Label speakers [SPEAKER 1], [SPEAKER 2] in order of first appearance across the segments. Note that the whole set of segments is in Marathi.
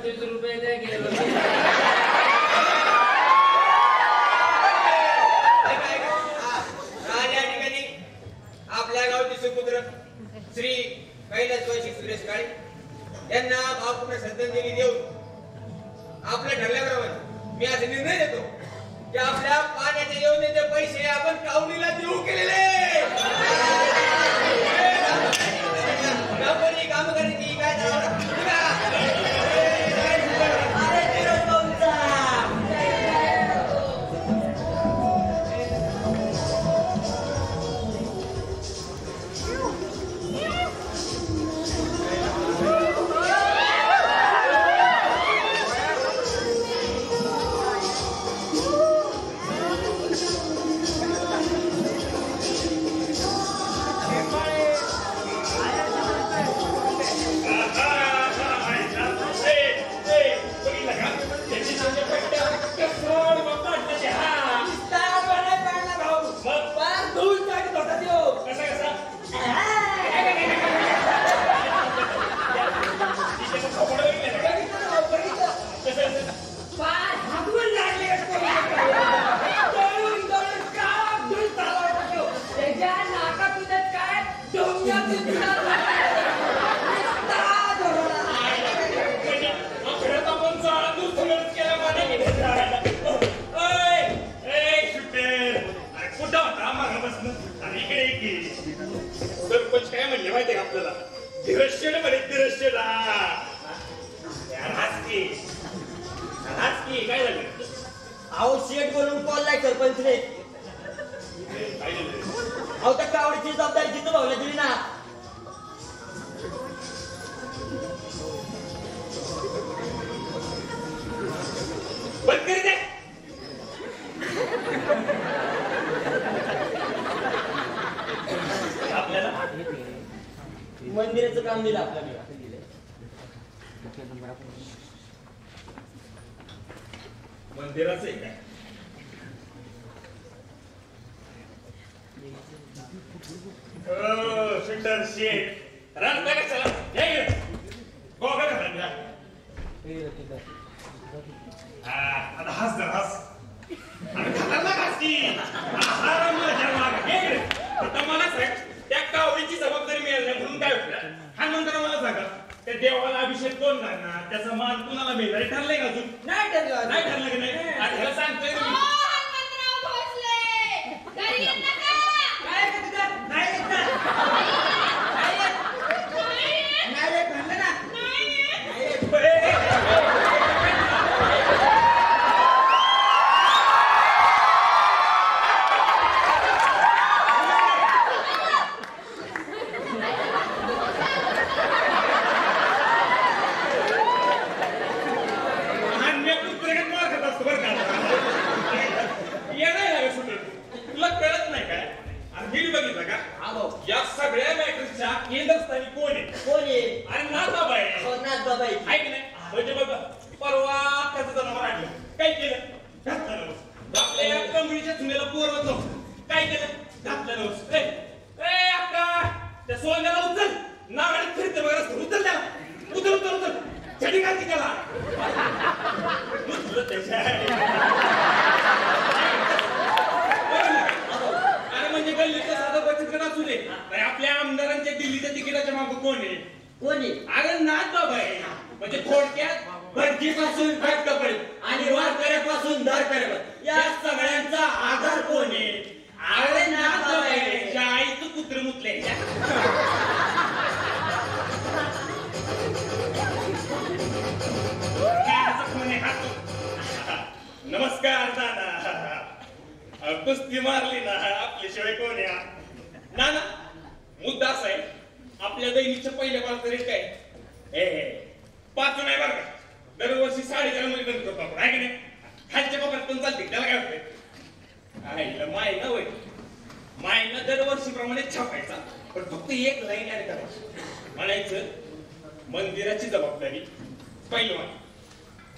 [SPEAKER 1] 25 रुपये द्या गेलो.
[SPEAKER 2] या ठिकाणी आपल्या गावचे सुपुत्र श्री कैलास वैशिक सुरेश काळे यांना भावपूर्ण श्रद्धांजली देऊन आपल्या ठरल्याप्रमाणे मी असा निर्णय देतो की आपल्या पाण्याच्या योजनेचे पैसे आपण कावणीला देऊ केलेले. काम करायची काय मंदिराचं काम दिलं आपल्याला.
[SPEAKER 3] मंदिराचं आहे काय? शटर शेट रांगता का चला ये गोगा का रांगा आता हस जर हस आणि खतरनाक हस की आहाराला जन्म घे तर मला सांग त्या कावडीची जबाबदारी मिळाली नाही म्हणून काय होतं हा नंतर मला सांगा त्या देवाला अभिषेक कोण करणार त्याचा मान कुणाला मिळणार ठरलंय का अजून? नाही ठरलं. नाही ठरलं की नाही? आता सांगतोय केंद्रस्थानी कोण आहे?
[SPEAKER 2] कोण आहे?
[SPEAKER 3] अरे नाथबाबा आहे.
[SPEAKER 2] नाथबाबा आहे.
[SPEAKER 3] ऐक नाही म्हणजे बघा परवा त्याचं जनावर आणलं काय केलं? घातलं नवस. आपल्या कमळीच्या सुनेला पोरवत नव्हतं काय केलं? घातलं नवस. ए अक्का त्या सोन्याला उचल नावाने फिरते बरं उचल त्याला उचल उचल उचल छडी घालती त्याला उचल त्याच्या म्हणजे गल्लीचं साधं बचत असू दे आपल्या आमदारांच्या दिल्लीच्या तिकिटाच्या मागं कोण आहे?
[SPEAKER 2] कोणी?
[SPEAKER 3] अरे नाथबाबा आहे. म्हणजे थोडक्यात भटजीपासून भटकपर्यंत आणि वारकऱ्यापासून दरकऱ्यापर्यंत या सगळ्यांचा आधार कोण आहे? अरे नाथबाबा आहे. त्या आईचं कुत्र मुतले. नमस्कार दादा. कुस्ती मारली ना आपल्याशिवाय कोण या ना ना मुद्दा असा आहे आपल्या दैनिकच्या पहिल्या पाच रेट काय पाच नाही बरं का दरवर्षी 4.5 मध्ये बंद करतो आपण आहे की नाही खालच्या बाबत पण चालते त्याला काय होतंय मायना होय मायना दरवर्षीप्रमाणे छापायचा पण फक्त एक लाईन ऍड करायची म्हणायचं मंदिराची जबाबदारी पहिलवान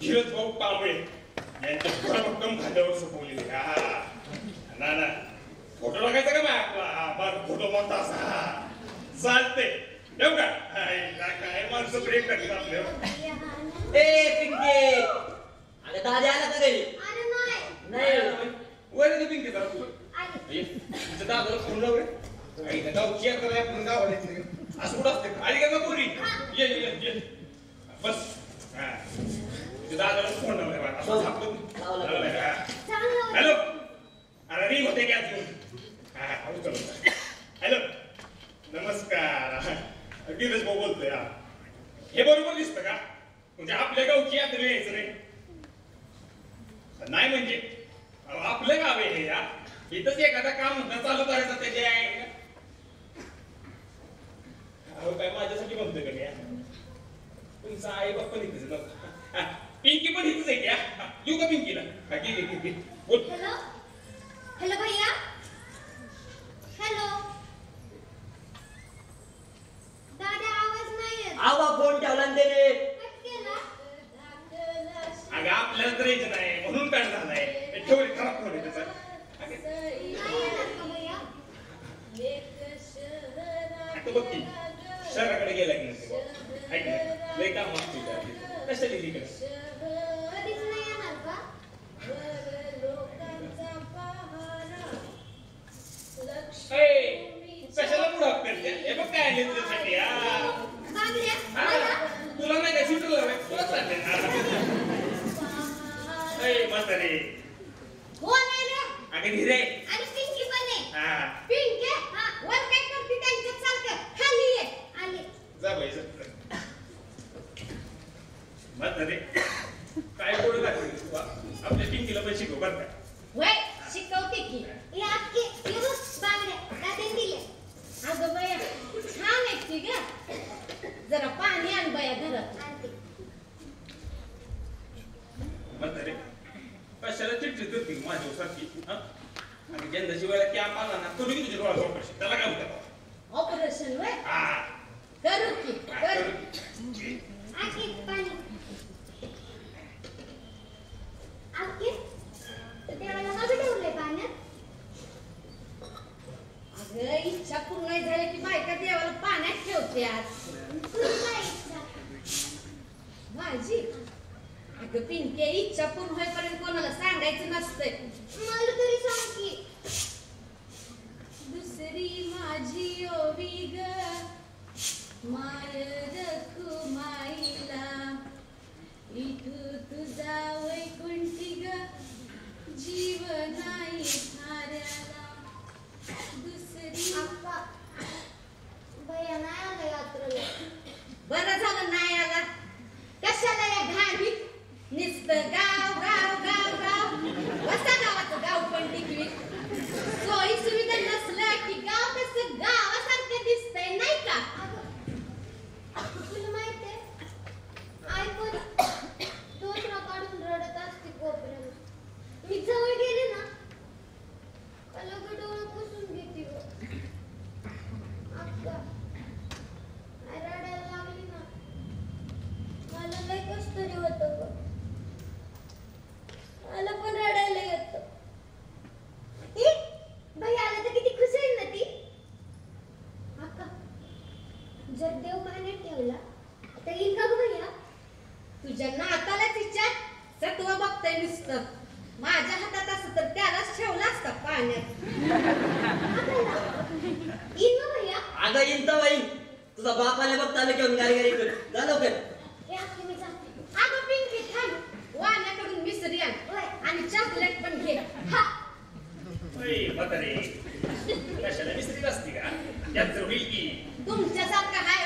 [SPEAKER 3] धीरज भाऊ कांबळे यांच्या भक्कम खांद्यावर सोपवलेली ना ना फोटो लागायचा का माझा फोटो मोठा असा चालते येऊ का काय माणसं ब्रेक करतात आपल्यावर
[SPEAKER 1] ए पिंके अरे दादा आला का घरी नाही
[SPEAKER 3] वर ती पिंकी जरा तू तुझं दादाला फोन लाव रे आई गाव चेक करायला फोन लाव असं कुठं असतं आली का पोरी ये ये ये बस हा तुझं दादाला फोन लाव रे बा असं सांगतो हॅलो अरे रिंग होते क्या तू हा उचल हॅलो नमस्कार गिरीश भाऊ बोलतोय हा हे बरोबर दिसतं का म्हणजे आपल्या गावची यात्रा यायचं नाही नाही म्हणजे आपलं गाव आहे हे या इथंच एखादा काम होता चालू करायचं त्याचे आहे अहो काय माझ्यासाठी म्हणतोय का या तुमचा आई बाप्पा इथेच नव्हता पिंकी पण इथेच आहे क्या येऊ का पिंकीला हा घे बोल
[SPEAKER 4] हेलो हेलो भैया हेलो दादा आवाज नाही येत
[SPEAKER 1] आवा फोन ठेवला ना त्याने
[SPEAKER 4] कट केला
[SPEAKER 3] अगं आपल्याला तर यायचं नाही म्हणून काय झालंय ठेवले खराब ठेवले त्याचा
[SPEAKER 4] नाही येणार का भैया
[SPEAKER 3] आता बघ की शहराकडे गेला की नसते ऐक ना लय काम असते कशा लिहिली कडे
[SPEAKER 4] कधीच नाही येणार का
[SPEAKER 3] कशाला पुढं करते हे बघ काय आले तुझ्यासाठी
[SPEAKER 4] बांगड्या मला
[SPEAKER 3] तुला नाही काय सुटलं तुला चालले म्हातारे
[SPEAKER 4] कोण आहे रे
[SPEAKER 3] अगं धीरे
[SPEAKER 4] आणि पिंकी पण आहे
[SPEAKER 3] हा
[SPEAKER 4] पिंकी हा वर काय करते त्यांच्यात सारखं खाली ये आली
[SPEAKER 3] जा बाई म्हातारे काय पुढे दाखवली तू आपल्या पिंकीला पण शिकव बरं का
[SPEAKER 4] वय शिकवते की हे आपके हे बघ बांगड्या दादाने दिले अगं बया छान आहे की ग जरा पाणी आण बया घरात आणते
[SPEAKER 3] म्हातारे कशाला चिडचिड करते माझ्यासारखी आणि ज्यांच्या वेळेला कॅम्प आला ना करू की तुझ्या डोळ्यात ऑपरेशन त्याला काय होतं
[SPEAKER 4] ऑपरेशन वय
[SPEAKER 3] हा
[SPEAKER 4] करू की करू
[SPEAKER 3] करू.
[SPEAKER 4] आके पाणी आके तर देवाला का ठेवलंय पाण्यात अगं इच्छा पूर्ण नाही झाली की बायका देवाला पाण्यात ठेवत्यात तुझी इच्छा माझी अगं पिंके इच्छा पूर्ण होईपर्यंत कोणाला सांगायचं नसतंय मला तरी सांग की दुसरी माझी ओवी ग माय रखू माईला इथू तुझा वैकुंठी ग जीव नाही थाऱ्याला दुसरी भैया नाही आला यात्रेला बरं झालं नाही आला कशाला या घाणीत नुसतं गाव गाव गाव गाव वसा गावाचं गाव पण टिकवी सोयी सुविधा नसलं की गाव कसं गावासारखं दिसतंय नाही का तुला माहितीये आई पण डोळा काढून रडत असते कोपऱ्यात मी जवळ गेले ना अलग डोळा पुसून घेते अक्का रडायला लागली ना मला लय कष्ट तरी होतं ग मला पण रडायला येतं बाई आला तर किती खुश आहे ना ती अक्का जर देव पाण्यात ठेवला तर येईल का ग भैया तुझ्या नाताला तिच्या सत्व बघताय नुसतं माझ्या हातात असं तर त्यालाच ठेवला असता पाण्यात येईल ना भैया
[SPEAKER 1] अगं येईन तर बाई तुझा बाप आले बघ आले घेऊन गाडी गाडी कर जा लवकर
[SPEAKER 4] हे आपली मी जाते अगं पिंकी थांब वाण्याकडून मिसरी आण आणि चॉकलेट पण घे हा
[SPEAKER 3] म्हातारे कशाला मिस्त्री असते का त्यात होईल की
[SPEAKER 4] तुमच्यासारखं हाय